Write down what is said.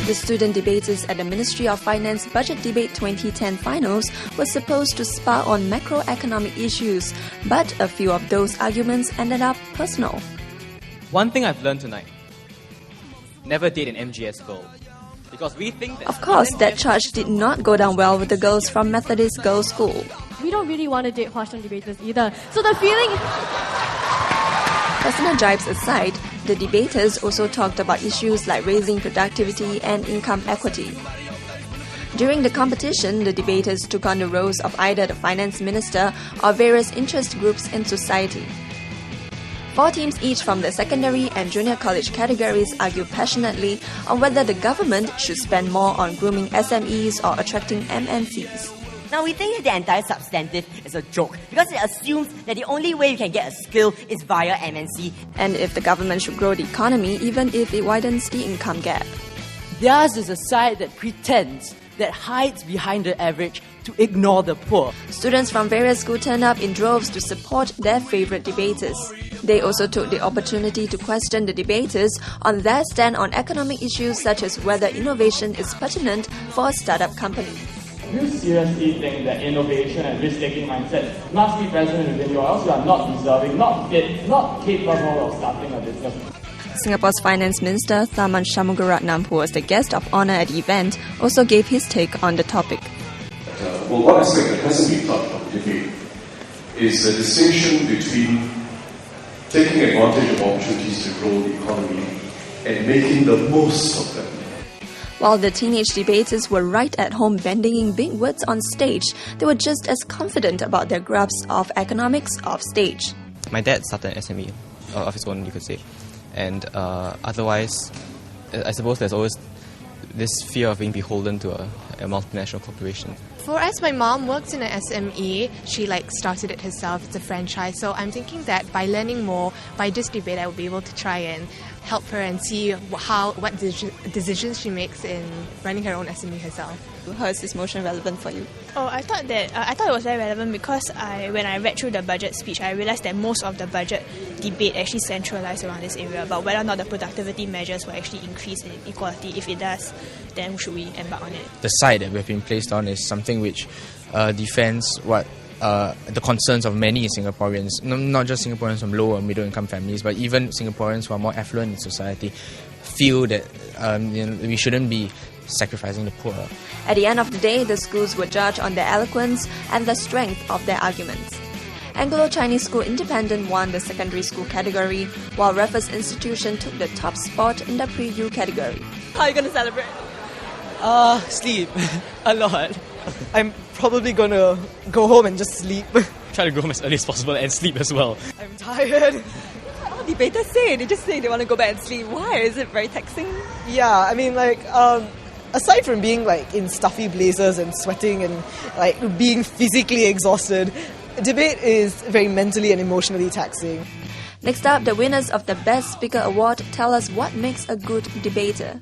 The student debaters at the Ministry of Finance Budget Debate 2010 finals were supposed to spar on macroeconomic issues, but a few of those arguments ended up personal. One thing I've learned tonight: never date an MGS girl. Because we think that... Of course, that charge did not go down well with the girls from Methodist Girls' School. We don't really want to date Hwa-Chong debaters either. So the feeling... Personal jibes aside, the debaters also talked about issues like raising productivity and income equity. During the competition, the debaters took on the roles of either the finance minister or various interest groups in society. 4 teams each from the secondary and junior college categories argued passionately on whether the government should spend more on grooming SMEs or attracting MNCs. Now, we think the entire substantive is a joke because it assumes that the only way you can get a skill is via MNC. And if the government should grow the economy, even if it widens the income gap. Theirs is a side that pretends, that hides behind the average to ignore the poor. Students from various schools turned up in droves to support their favourite debaters. They also took the opportunity to question the debaters on their stand on economic issues such as whether innovation is pertinent for a startup company. Do you seriously think that innovation and risk-taking mindset must be present within you, or else you are not deserving, not fit, not capable of starting a business? Singapore's Finance Minister Tharman Shanmugaratnam, who was the guest of honour at the event, also gave his take on the topic. One aspect that hasn't been touched on today is the distinction between taking advantage of opportunities to grow the economy and making the most of them. While the teenage debaters were right at home bandying big words on stage, they were just as confident about their grasp of economics off stage. My dad started an SME of his own, you could say. And otherwise, I suppose there's always this fear of being beholden to a multinational corporation. For us, my mom works in an SME. She started it herself. It's a franchise. So I'm thinking that by learning more, by this debate, I will be able to try and help her and see what decisions she makes in running her own SME herself. How is this motion relevant for you? Oh, I thought it was very relevant because when I read through the budget speech, I realised that most of the budget debate actually centralised around this area about whether or not the productivity measures will actually increase inequality. If it does, then should we embark on it? The side that we've been placed on is something which defends what the concerns of many Singaporeans, not just Singaporeans from low or middle income families, but even Singaporeans who are more affluent in society, feel that we shouldn't be sacrificing the poor. At the end of the day, the schools were judged on their eloquence and the strength of their arguments. Anglo-Chinese School Independent won the secondary school category, while Raffles Institution took the top spot in the pre-U category. How are you going to celebrate? Sleep. A lot. I'm probably going to go home and just sleep. Try to go home as early as possible and sleep as well. I'm tired. What debaters say? They just say they want to go back and sleep. Why? Is it very taxing? Yeah, I mean, aside from being in stuffy blazers and sweating and being physically exhausted, debate is very mentally and emotionally taxing. Next up, the winners of the Best Speaker Award tell us what makes a good debater.